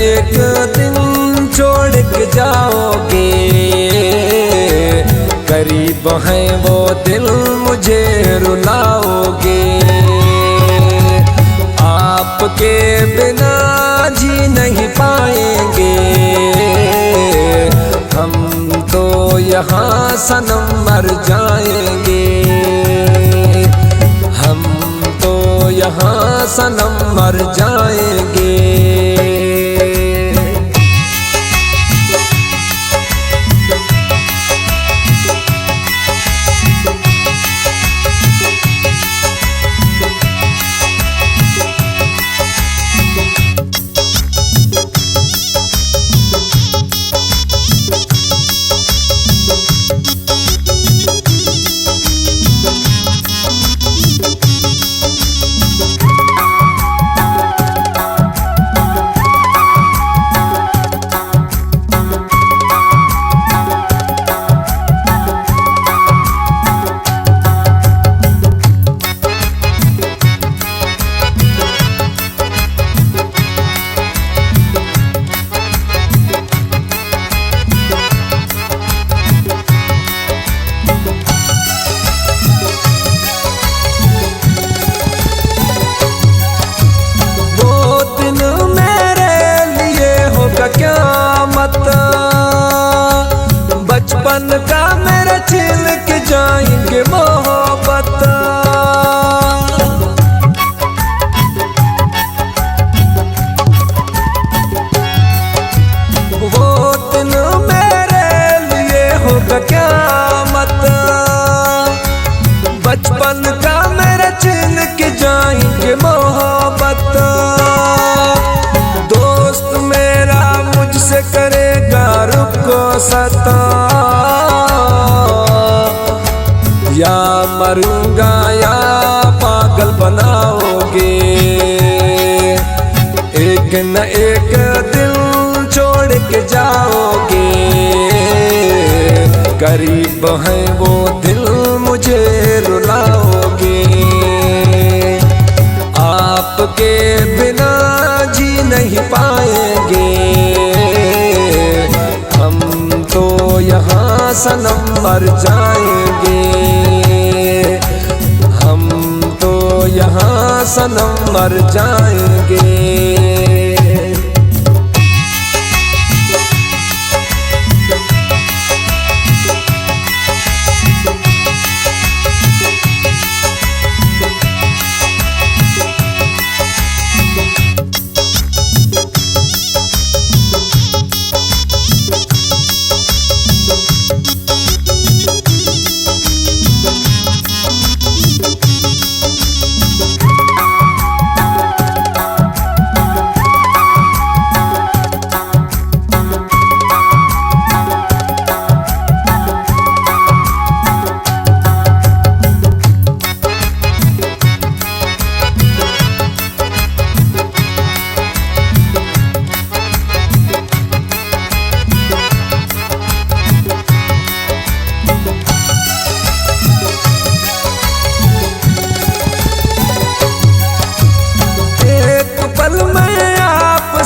एक दिन छोड़ के जाओगे, करीब है वो दिल मुझे रुलाओगे। आपके बिना जी नहीं पाएंगे हम तो यहाँ सनम मर जाएंगे, हम तो यहाँ सनम मर जाएंगे। बचपन का मेरा छीन के जाएंगे मोहब्बत, वो दिन मेरे लिए होगा क़यामत। बचपन का मेरा छीन के जाएंगे मोहब्बत। दोस्त मेरा मुझसे करेगा रुको सता, या मरूंगा या पागल बनाओगे। एक न एक दिल छोड़ के जाओगे, करीब है वो दिल मुझे रुलाओगे। आपके बिना जी नहीं पाएंगे हम तो यहाँ सनम मर जाएंगे, हम तो यहाँ सनम मर जाएंगे।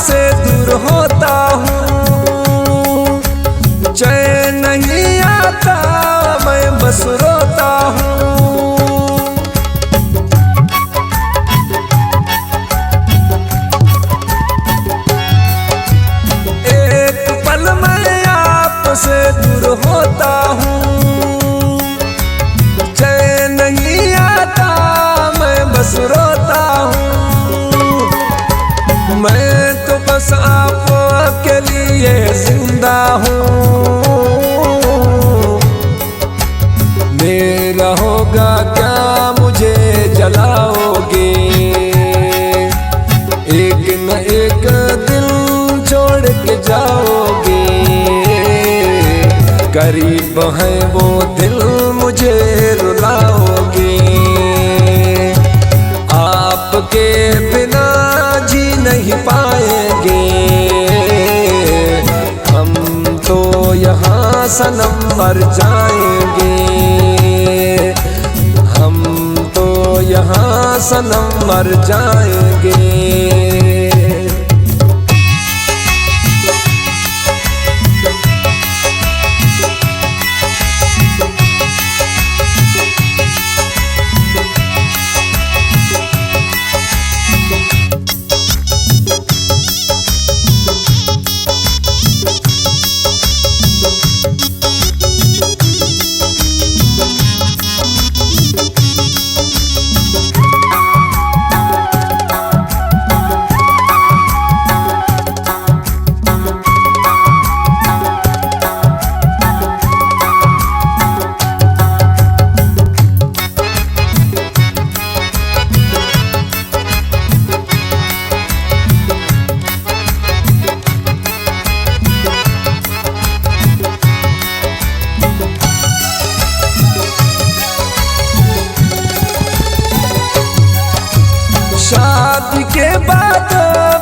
से दूर होता हूँ, चैन नहीं आता मैं बस रोता हूँ। एक पल मैं आपसे दूर होता हूँ, चैन नहीं आता मैं बस रोता हूँ। मैं तो बस आप के लिए जिंदा हूँ, मेरा होगा क्या मुझे जलाओगे। एक न एक दिल छोड़ के जाओगे, करीब है वो दिल मुझे रुलाओगे। आपके बिना जी नहीं पाएंगे हम तो यहाँ सनम मर जाएंगे, हम तो यहाँ सनम मर जाएंगे।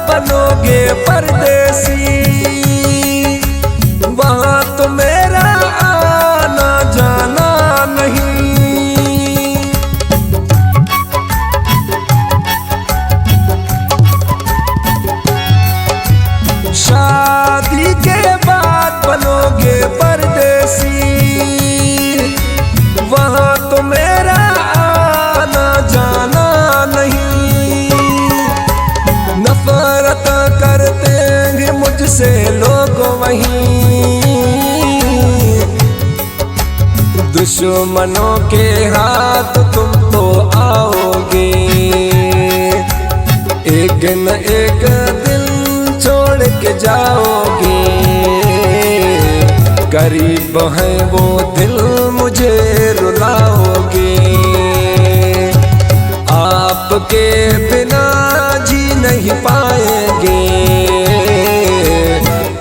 बनोगे परदेसी, वहाँ तो मेरा आना जाना नहीं। शादी के बाद बनोगे परदेसी, वहाँ तो मेरा आना जाना नहीं। नफरत करते हैं मुझसे लोग वहीं, दुश्मनों के हाथ तुम तो आओगे। एक न एक दिन छोड़ के जाओगे, करीब है वो दिल मुझे रुलाओगे। आपके बिना जी नहीं पाएंगे,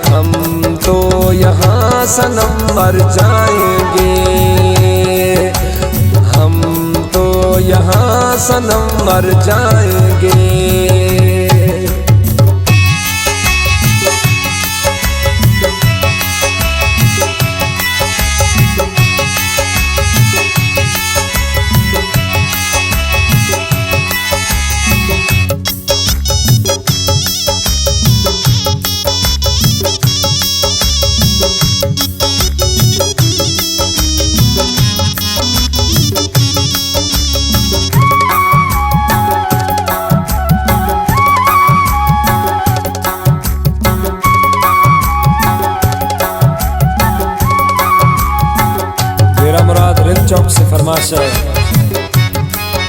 हम तो यहाँ सनम मर जाएंगे। हम तो यहाँ सनम मर जाएंगे। मेरा मुराद रिंद चौक से फरमाश है,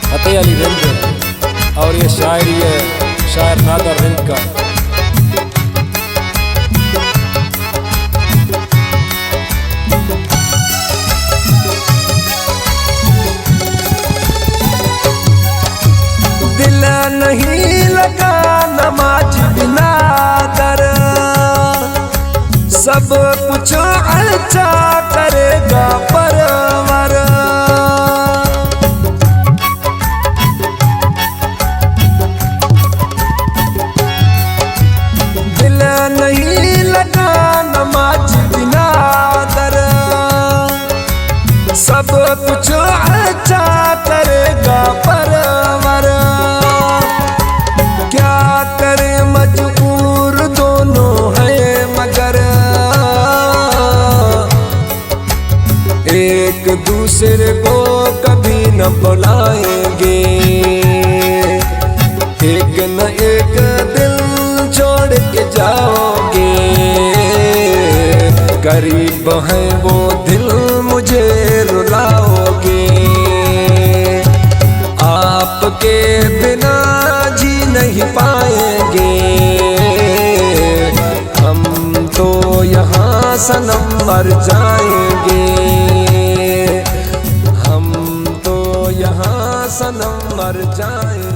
फतेह अली रिंद, और ये शायरी है शायर नादर रिंद का। दिल नहीं लगा नमाज बिना दर, सब कुछ अच्छा करेगा परवर। दिल नहीं लगा नमाज बिना दर, सब कुछ अच्छा करेगा परवर। क्या करे मजबूर दोनों है मगर, एक दूसरे को कभी न बुलाएंगे। एक न एक दिल छोड़ के जाओगे, करीब है वो दिल मुझे रुलाओगे। आपके बिना जी नहीं पाएंगे, हम तो यहाँ सनम मर जाएंगे। हम तो यहाँ सनम मर जाएंगे।